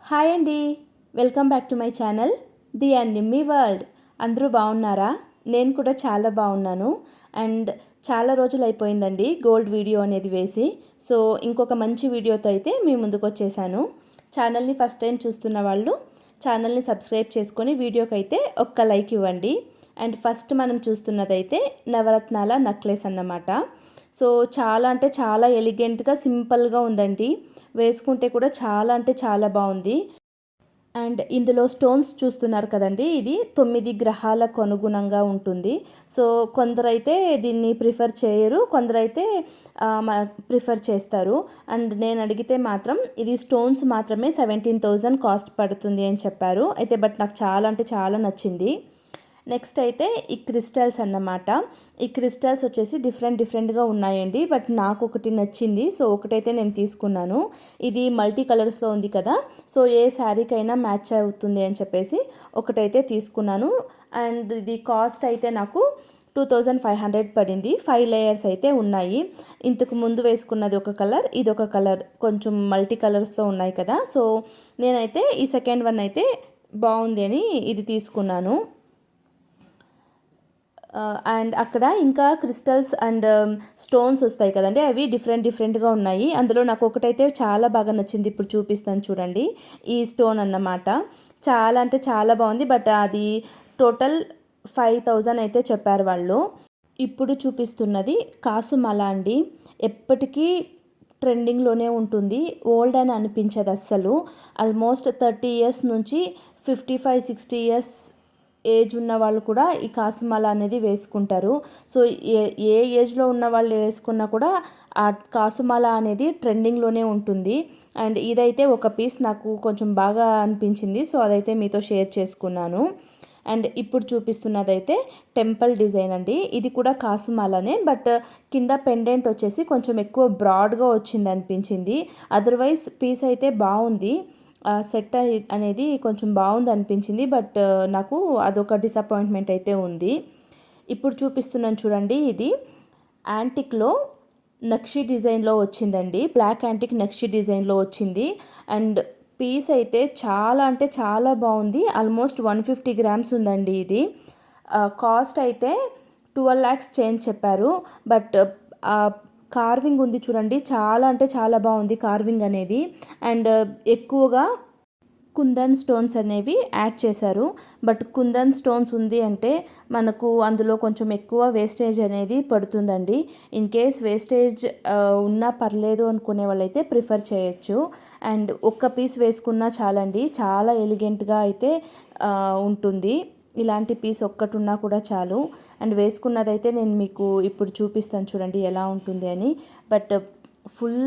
Hi అండి. Welcome back to my channel the అన్నిమ్మీ world. అందరూ బాగున్నారా? నేను కూడా చాలా బాగున్నాను. అండ్ చాలా రోజులు అయిపోయిందండి గోల్డ్ వీడియో అనేది వేసి. సో ఇంకొక మంచి వీడియోతో అయితే మీ ముందుకు వచ్చేసాను. ఛానల్ని ఫస్ట్ టైం చూస్తున్న వాళ్ళు ఛానల్ని సబ్స్క్రైబ్ చేసుకొని వీడియోకి అయితే ఒక్క లైక్ ఇవ్వండి. అండ్ ఫస్ట్ మనం చూస్తున్నదైతే నవరత్నాల నెక్లెస్ అన్నమాట. సో చాలా అంటే చాలా ఎలిగెంట్గా సింపుల్గా ఉందండి. వేసుకుంటే కూడా చాలా అంటే చాలా బాగుంది. అండ్ ఇందులో స్టోన్స్ చూస్తున్నారు కదండి, ఇది 9 గ్రహాలకు అనుగుణంగా ఉంటుంది. సో కొందరైతే దీన్ని ప్రిఫర్ చేయరు, కొందరైతే ప్రిఫర్ చేస్తారు. అండ్ నేను అడిగితే మాత్రం ఇది స్టోన్స్ మాత్రమే 17,000 కాస్ట్ పడుతుంది అని చెప్పారు. అయితే బట్ నాకు చాలా అంటే చాలా నచ్చింది. నెక్స్ట్ అయితే ఈ క్రిస్టల్స్ అన్నమాట. ఈ క్రిస్టల్స్ వచ్చేసి డిఫరెంట్గా ఉన్నాయండి. బట్ నాకు ఒకటి నచ్చింది, సో ఒకటైతే నేను తీసుకున్నాను. ఇది మల్టీ కలర్స్లో ఉంది కదా, సో ఏ శారీకైనా మ్యాచ్ అవుతుంది అని చెప్పేసి ఒకటైతే తీసుకున్నాను. అండ్ ఇది కాస్ట్ అయితే నాకు 2500 పడింది. 5 లేయర్స్ అయితే ఉన్నాయి. ఇంతకు ముందు వేసుకున్నది ఒక కలర్, ఇది ఒక కలర్, కొంచెం మల్టీ కలర్స్లో ఉన్నాయి కదా. సో నేనైతే ఈ సెకండ్ వన్ అయితే బాగుంది అని ఇది తీసుకున్నాను. అండ్ అక్కడ ఇంకా క్రిస్టల్స్ అండ్ స్టోన్స్ వస్తాయి కదండి, అవి డిఫరెంట్గా ఉన్నాయి. అందులో నాకు ఒకటైతే చాలా బాగా నచ్చింది, ఇప్పుడు చూపిస్తాను చూడండి. ఈ స్టోన్ అన్నమాట చాలా అంటే చాలా బాగుంది. బట్ అది టోటల్ 5,000 అయితే చెప్పారు వాళ్ళు. ఇప్పుడు చూపిస్తున్నది కాసుమల అండి. ఎప్పటికీ ట్రెండింగ్లోనే ఉంటుంది, ఓల్డ్ అని అనిపించదు అస్సలు. ఆల్మోస్ట్ 30 ఇయర్స్ నుంచి 55-60 ఇయర్స్ ఏజ్ ఉన్న వాళ్ళు కూడా ఈ కాసుమాల అనేది వేసుకుంటారు. సో ఏ ఏజ్లో ఉన్న వాళ్ళు వేసుకున్నా కూడా ఆ కాసుమాల అనేది ట్రెండింగ్లోనే ఉంటుంది. అండ్ ఇదైతే ఒక పీస్ నాకు కొంచెం బాగా అనిపించింది, సో అదైతే మీతో షేర్ చేసుకున్నాను. అండ్ ఇప్పుడు చూపిస్తున్నదైతే టెంపుల్ డిజైన్ అండి. ఇది కూడా కాసుమాలనే, బట్ కింద పెండెంట్ వచ్చేసి కొంచెం ఎక్కువ బ్రాడ్గా వచ్చింది అనిపించింది. అదర్వైజ్ పీస్ అయితే బాగుంది. సెట్ అనేది కొంచెం బాగుంది అనిపించింది. బట్ నాకు అదొక డిసప్పాయింట్మెంట్ అయితే ఉంది. ఇప్పుడు చూపిస్తున్నాను చూడండి, ఇది యాంటిక్లో నక్షి డిజైన్లో వచ్చిందండి. బ్లాక్ యాంటిక్ నక్షి డిజైన్లో వచ్చింది. అండ్ పీస్ అయితే చాలా అంటే చాలా బాగుంది. ఆల్మోస్ట్ 150 గ్రామ్స్ ఉందండి ఇది. కాస్ట్ అయితే 12 lakhs చేంజ్ చెప్పారు. బట్ కార్వింగ్ ఉంది చూడండి, చాలా అంటే చాలా బాగుంది కార్వింగ్ అనేది. అండ్ ఎక్కువగా కుందన్ స్టోన్స్ అనేవి యాడ్ చేశారు. బట్ కుందన్ స్టోన్స్ ఉంది అంటే మనకు అందులో కొంచెం ఎక్కువ వేస్టేజ్ అనేది పడుతుందండి. ఇన్ కేస్ వేస్టేజ్ ఉన్నా పర్లేదు అనుకునే వాళ్ళైతే ప్రిఫర్ చేయొచ్చు. అండ్ ఒక్క పీస్ వేసుకున్నా చాలండి, చాలా ఎలిగెంట్గా అయితే ఉంటుంది. ఇలాంటి పీస్ ఒక్కటి ఉన్నా కూడా చాలు. అండ్ వేసుకున్నదైతే నేను మీకు ఇప్పుడు చూపిస్తాను చూడండి ఎలా ఉంటుంది అని. బట్ ఫుల్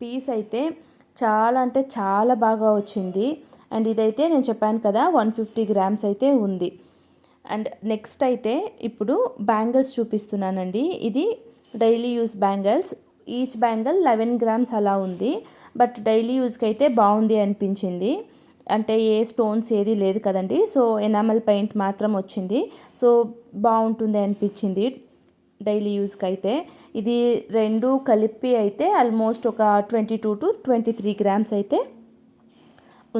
పీస్ అయితే చాలా అంటే చాలా బాగా వచ్చింది. అండ్ ఇదైతే నేను చెప్పాను కదా 150 గ్రామ్స్ అయితే ఉంది. అండ్ నెక్స్ట్ అయితే ఇప్పుడు బ్యాంగిల్స్ చూపిస్తున్నానండి. ఇది daily use bangles. Each bangle 11 grams అలా ఉంది. బట్ డైలీ యూస్కి అయితే బాగుంది అనిపించింది. అంటే ఏ స్టోన్స్ ఏది లేదు కదండి, సో ఎనామల్ పెయింట్ మాత్రం వచ్చింది. సో బాగుంటుంది అనిపించింది డైలీ యూస్కి అయితే. ఇది రెండు కలిపి అయితే ఆల్మోస్ట్ ఒక 22-23 గ్రామ్స్ అయితే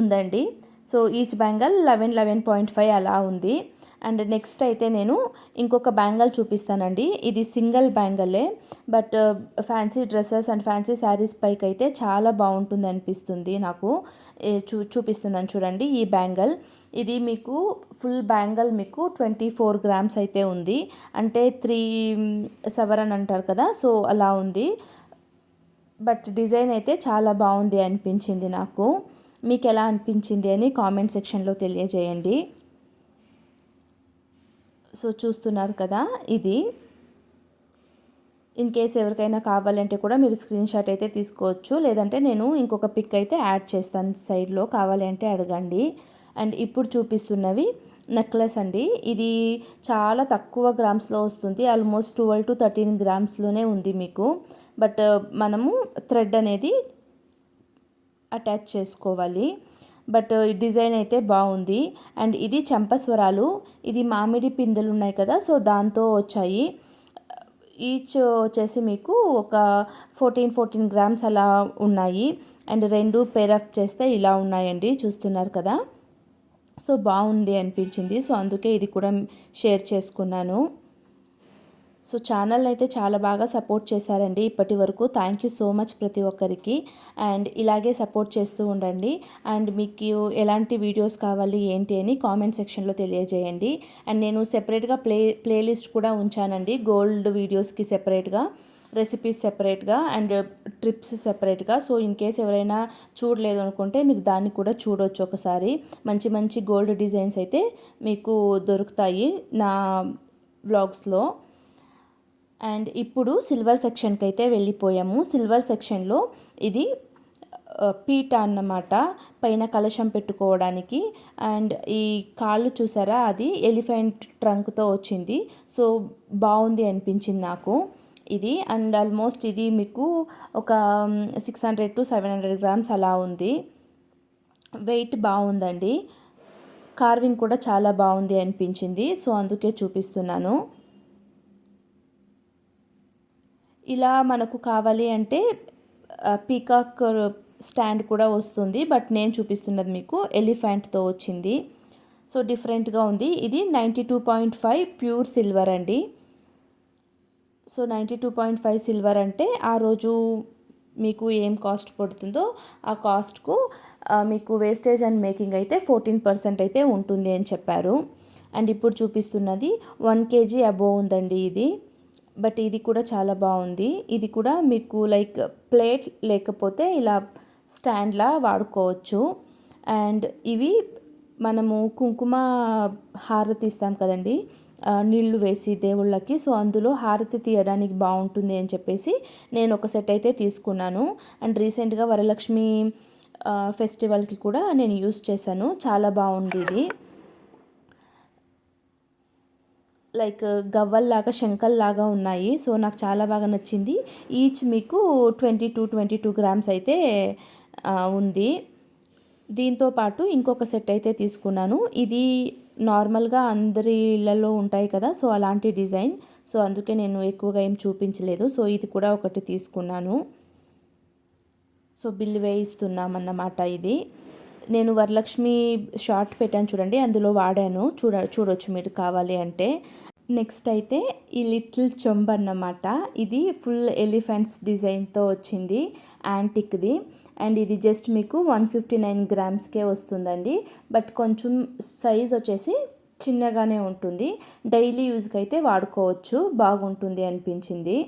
ఉందండి. సో ఈచ్ బ్యాంగల్ 11.5 అలా ఉంది. అండ్ నెక్స్ట్ అయితే నేను ఇంకొక బ్యాంగల్ చూపిస్తానండి. ఇది సింగిల్ బ్యాంగలే, but fancy dresses and fancy saris పైకి అయితే చాలా బాగుంటుంది అనిపిస్తుంది నాకు. చూపిస్తున్నాను చూడండి ఈ బ్యాంగల్. ఇది మీకు ఫుల్ బ్యాంగల్ మీకు 24 గ్రామ్స్ అయితే ఉంది. అంటే 3 సవరన్ అంటారు కదా, సో అలా ఉంది. బట్ డిజైన్ అయితే చాలా బాగుంది అనిపించింది నాకు. మీకు ఎలా అనిపించింది అని కామెంట్ సెక్షన్లో తెలియజేయండి. సో చూస్తున్నారు కదా, ఇది ఇన్ కేస్ ఎవరికైనా కావాలంటే కూడా మీరు స్క్రీన్ షాట్ అయితే తీసుకోవచ్చు, లేదంటే నేను ఇంకొక పిక్ అయితే యాడ్ చేస్తాను సైడ్లో, కావాలి అంటే అడగండి. అండ్ ఇప్పుడు చూపిస్తున్నవి నెక్లెస్ అండి. ఇది చాలా తక్కువ గ్రామ్స్లో వస్తుంది, ఆల్మోస్ట్ 12-13 గ్రామ్స్లోనే ఉంది మీకు. బట్ మనము థ్రెడ్ అనేది అటాచ్ చేసుకోవాలి. బట్ డిజైన్ అయితే బాగుంది. అండ్ ఇది చంపస్వరాలు. ఇది మామిడి పిందెలు ఉన్నాయి కదా, సో దాంతో వచ్చాయి. ఈచ్ వచ్చేసి మీకు ఒక 14 గ్రామ్స్ అలా ఉన్నాయి. అండ్ 2 పేర్ ఆఫ్ చేస్తే ఇలా ఉన్నాయండి, చూస్తున్నారు కదా. సో బాగుంది అనిపించింది, సో అందుకే ఇది కూడా షేర్ చేసుకున్నాను. సో ఛానల్ అయితే చాలా బాగా సపోర్ట్ చేశారండి ఇప్పటి వరకు. థ్యాంక్ యూ సో మచ్ ప్రతి ఒక్కరికి. అండ్ ఇలాగే సపోర్ట్ చేస్తూ ఉండండి. అండ్ మీకు ఎలాంటి వీడియోస్ కావాలి ఏంటి అని కామెంట్ సెక్షన్లో తెలియజేయండి. అండ్ నేను సెపరేట్గా ప్లేలిస్ట్ కూడా ఉంచానండి, గోల్డ్ వీడియోస్కి సెపరేట్గా, రెసిపీస్ సెపరేట్గా అండ్ ట్రిప్స్ సెపరేట్గా. సో ఇన్ కేస్ ఎవరైనా చూడలేదు అనుకుంటే మీరు దాన్ని కూడా చూడొచ్చు ఒకసారి. మంచి మంచి గోల్డ్ డిజైన్స్ అయితే మీకు దొరుకుతాయి నా వ్లాగ్స్లో. అండ్ ఇప్పుడు సిల్వర్ సెక్షన్కి అయితే వెళ్ళిపోయాము. సిల్వర్ సెక్షన్లో ఇది పీట అన్నమాట, పైన కలశం పెట్టుకోవడానికి. అండ్ ఈ కాళ్ళు చూసారా, అది ఎలిఫెంట్ ట్రంక్తో వచ్చింది. సో బాగుంది అనిపించింది నాకు ఇది. అండ్ ఆల్మోస్ట్ ఇది మీకు ఒక 600 to 700 గ్రామ్స్ అలా ఉంది. వెయిట్ బాగుందండి, కార్వింగ్ కూడా చాలా బాగుంది అనిపించింది. సో అందుకే చూపిస్తున్నాను. ఇలా మనకు కావాలి అంటే పీకాక్ స్టాండ్ కూడా వస్తుంది, బట్ నేను చూపిస్తున్నది మీకు ఎలిఫెంట్తో వచ్చింది. సో డిఫరెంట్గా ఉంది. ఇది 92.5 ప్యూర్ సిల్వర్ అండి. సో 92.5 సిల్వర్ అంటే ఆ రోజు మీకు ఏం కాస్ట్ పడుతుందో ఆ కాస్ట్కు మీకు వేస్టేజ్ అండ్ మేకింగ్ అయితే 14% అయితే ఉంటుంది అని చెప్పారు. అండ్ ఇప్పుడు చూపిస్తున్నది 1 kg అబోవ్ ఉందండి ఇది. బట్ ఇది కూడా చాలా బాగుంది. ఇది కూడా మీకు లైక్ ప్లేట్ లేకపోతే ఇలా స్టాండ్లా వాడుకోవచ్చు. అండ్ ఇవి మనము కుంకుమ హారతి ఇస్తాం కదండి, నీళ్లు వేసి దేవుళ్ళకి. సో అందులో హారతి తీయడానికి బాగుంటుంది అని చెప్పేసి నేను ఒక సెట్ అయితే తీసుకున్నాను. అండ్ రీసెంట్గా వరలక్ష్మి ఫెస్టివల్కి కూడా నేను యూస్ చేశాను, చాలా బాగుంది ఇది. లైక్ గవ్వల్లాగా శంఖల్లాగా ఉన్నాయి. సో నాకు చాలా బాగా నచ్చింది. ఈచ్ మీకు 22 గ్రామ్స్ అయితే ఉంది. దీంతో పాటు ఇంకొక సెట్ అయితే తీసుకున్నాను. ఇది నార్మల్గా అందరి ఇళ్ళల్లో ఉంటాయి కదా, సో అలాంటి డిజైన్. సో అందుకే నేను ఎక్కువగా ఏం చూపించలేదు. సో ఇది కూడా ఒకటి తీసుకున్నాను. సో బిల్లు వేయిస్తున్నామన్నమాట. ఇది నేను వరలక్ష్మి షార్ట్ పెట్టాను చూడండి, అందులో వాడాను, చూడొచ్చు మీరు కావాలి అంటే. నెక్స్ట్ అయితే ఈ లిటిల్ చెంబ్ అన్నమాట. ఇది ఫుల్ ఎలిఫెంట్స్ డిజైన్తో వచ్చింది, యాంటిక్ది. అండ్ ఇది జస్ట్ మీకు 159 గ్రామ్స్కే వస్తుందండి. బట్ కొంచెం సైజ్ వచ్చేసి చిన్నగానే ఉంటుంది. డైలీ యూజ్కి అయితే వాడుకోవచ్చు, బాగుంటుంది అనిపించింది.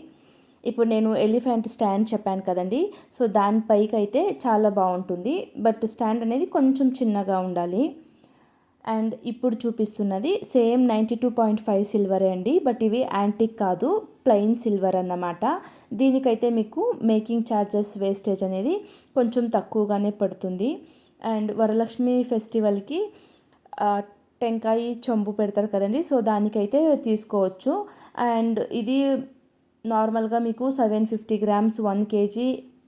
ఇప్పుడు నేను ఎలిఫెంట్ స్టాండ్ చెప్పాను కదండి, సో దానిపైకి అయితే చాలా బాగుంటుంది. బట్ స్టాండ్ అనేది కొంచెం చిన్నగా ఉండాలి. అండ్ ఇప్పుడు చూపిస్తున్నది సేమ్ 92.5 సిల్వరే అండి, బట్ ఇవి యాంటిక్ కాదు, ప్లెయిన్ సిల్వర్ అన్నమాట. దీనికైతే మీకు మేకింగ్ ఛార్జెస్ వేస్టేజ్ అనేది కొంచెం తక్కువగానే పడుతుంది. అండ్ వరలక్ష్మి ఫెస్టివల్కి టెంకాయ చెంబు పెడతారు కదండి, సో దానికైతే తీసుకోవచ్చు. అండ్ ఇది నార్మల్గా మీకు 750 గ్రామ్స్ 1 kg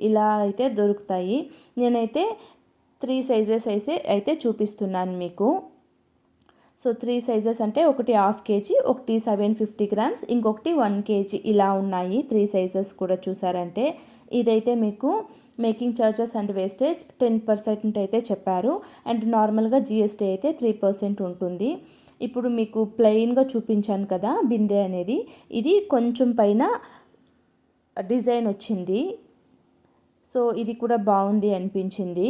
ఇలా అయితే దొరుకుతాయి. నేనైతే 3 సైజెస్ అయితే చూపిస్తున్నాను మీకు. సో 3 సైజెస్ అంటే ఒకటి 1/2 kg, ఒకటి 750 గ్రామ్స్, ఇంకొకటి 1 kg ఇలా ఉన్నాయి. 3 సైజెస్ కూడా చూసారంటే. ఇదైతే మీకు మేకింగ్ ఛార్జెస్ అండ్ వేస్టేజ్ 10% అయితే చెప్పారు. అండ్ నార్మల్గా GST అయితే 3% ఉంటుంది. ఇప్పుడు మీకు ప్లెయిన్గా చూపించాను కదా బిందె అనేది, ఇది కొంచెం పైన డిజైన్ వచ్చింది. సో ఇది కూడా బాగుంది అనిపించింది.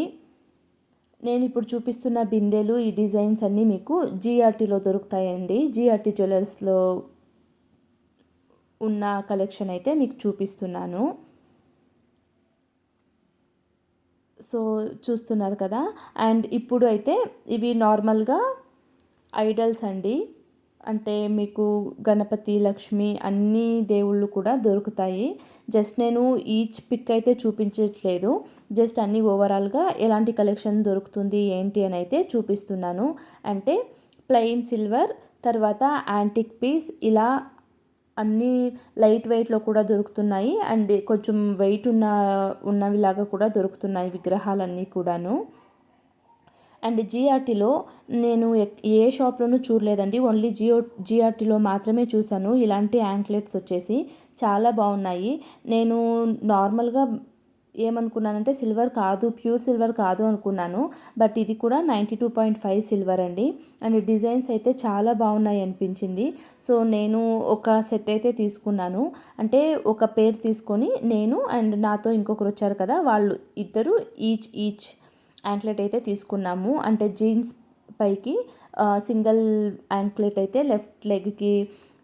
నేను ఇప్పుడు చూపిస్తున్న బిందెలు, ఈ డిజైన్స్ అన్నీ మీకు GRTలో దొరుకుతాయండి. GRT జ్యువెలర్స్లో ఉన్న కలెక్షన్ అయితే మీకు చూపిస్తున్నాను. సో చూస్తున్నారు కదా. అండ్ ఇప్పుడు అయితే ఇవి నార్మల్గా ఐడల్స్ అండి, అంటే మీకు గణపతి, లక్ష్మి అన్ని దేవుళ్ళు కూడా దొరుకుతాయి. జస్ట్ నేను ఈచ్ పిక్ అయితే చూపించట్లేదు, జస్ట్ అన్ని ఓవరాల్గా ఎలాంటి కలెక్షన్ దొరుకుతుంది ఏంటి అని అయితే చూపిస్తున్నాను. అంటే ప్లెయిన్ సిల్వర్, తర్వాత యాంటిక్ పీస్, ఇలా అన్నీ లైట్ వెయిట్లో కూడా దొరుకుతున్నాయి. అండ్ కొంచెం వెయిట్ ఉన్నవిలాగా కూడా దొరుకుతున్నాయి విగ్రహాలన్నీ కూడాను. అండ్ GRTలో నేను ఏ షాప్లోనూ చూడలేదండి, ఓన్లీ GRTలో మాత్రమే చూశాను. ఇలాంటి యాంక్లెట్స్ వచ్చేసి చాలా బాగున్నాయి. నేను నార్మల్గా ఏమనుకున్నానంటే సిల్వర్ కాదు, ప్యూర్ సిల్వర్ కాదు అనుకున్నాను. బట్ ఇది కూడా 92.5 సిల్వర్ అండి. అండ్ డిజైన్స్ అయితే చాలా బాగున్నాయి అనిపించింది. సో నేను ఒక సెట్ అయితే తీసుకున్నాను. అంటే ఒక పేర్ తీసుకొని నేను అండ్ నాతో ఇంకొకరు వచ్చారు కదా, వాళ్ళు ఇద్దరు ఈచ్ యాంక్లెట్ అయితే తీసుకున్నాము. అంటే జీన్స్ పైకి సింగిల్ యాంక్లెట్ అయితే లెఫ్ట్ లెగ్కి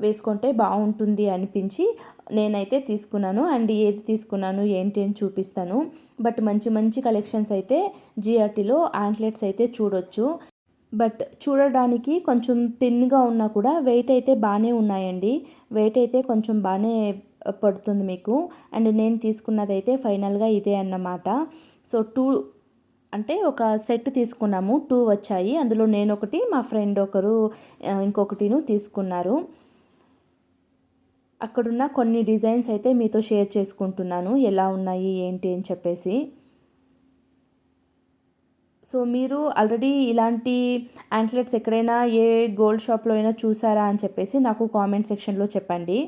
వేసుకుంటే బాగుంటుంది అనిపించి నేనైతే తీసుకున్నాను. అండ్ ఏది తీసుకున్నాను ఏంటి అని చూపిస్తాను. బట్ మంచి మంచి కలెక్షన్స్ అయితే జిఆర్టీలో యాంక్లెట్స్ అయితే చూడొచ్చు. బట్ చూడడానికి కొంచెం థిన్గా ఉన్నా కూడా వెయిట్ అయితే బాగానే ఉన్నాయండి. వెయిట్ అయితే కొంచెం బాగానే పడుతుంది మీకు. అండ్ నేను తీసుకున్నదైతే ఫైనల్గా ఇదే అన్నమాట. సో అంటే ఒక సెట్ తీసుకున్నాము, 2 వచ్చాయి. అందులో నేను ఒకటి, మా ఫ్రెండ్ ఒకరు ఇంకొకటిను తీసుకున్నారు. అక్కడున్న కొన్ని డిజైన్స్ అయితే మీతో షేర్ చేసుకుంటున్నాను, ఎలా ఉన్నాయి ఏంటి అని చెప్పేసి. సో మీరు ఆల్రెడీ ఇలాంటి యాంక్లెట్స్ ఎక్కడైనా ఏ గోల్డ్ షాప్లో అయినా చూసారా అని చెప్పేసి నాకు కామెంట్ సెక్షన్లో చెప్పండి.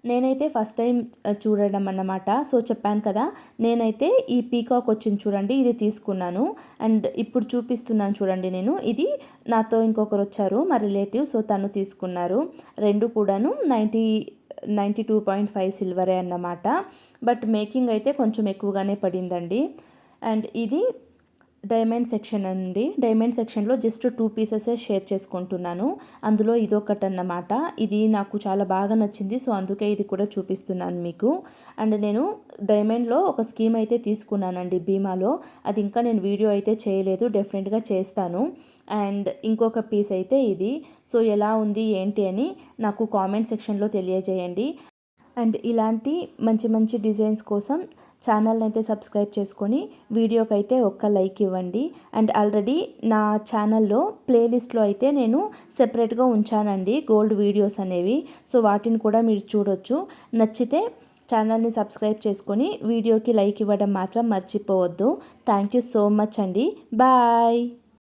నేనైతే ఫస్ట్ టైం చూడడం అన్నమాట. సో చెప్పాను కదా, నేనైతే ఈ పీకాక్ వచ్చింది చూడండి, ఇది తీసుకున్నాను. అండ్ ఇప్పుడు చూపిస్తున్నాను చూడండి, నేను ఇది నాతో ఇంకొకరు వచ్చారు మా రిలేటివ్. సో తను తీసుకున్నారు. రెండు కూడాను 92.5 సిల్వరే అన్నమాట. బట్ మేకింగ్ అయితే కొంచెం ఎక్కువగానే పడిందండి. అండ్ ఇది డైమండ్ సెక్షన్ అండి. డైమండ్ సెక్షన్లో జస్ట్ 2 పీసెసే షేర్ చేసుకుంటున్నాను. అందులో ఇదొకటి అన్నమాట. ఇది నాకు చాలా బాగా నచ్చింది. సో అందుకే ఇది కూడా చూపిస్తున్నాను మీకు. అండ్ నేను డైమండ్లో ఒక స్కీమ్ అయితే తీసుకున్నానండి బీమాలో. అది ఇంకా నేను వీడియో అయితే చేయలేదు, డెఫినెట్గా చేస్తాను. అండ్ ఇంకొక పీస్ అయితే ఇది. సో ఎలా ఉంది ఏంటి అని నాకు కామెంట్ సెక్షన్లో తెలియజేయండి. అండ్ ఇలాంటి మంచి మంచి డిజైన్స్ కోసం ఛానల్ని అయితే సబ్స్క్రైబ్ చేసుకొని వీడియోకి అయితే ఒక్క లైక్ ఇవ్వండి. అండ్ ఆల్రెడీ నా ఛానల్లో ప్లేలిస్ట్లో అయితే నేను సెపరేట్గా ఉంచానండి గోల్డ్ వీడియోస్ అనేవి. సో వాటిని కూడా మీరు చూడొచ్చు. నచ్చితే ఛానల్ని సబ్స్క్రైబ్ చేసుకొని వీడియోకి లైక్ ఇవ్వడం మాత్రం మర్చిపోవద్దు. థ్యాంక్ యూ సో మచ్ అండి. బాయ్.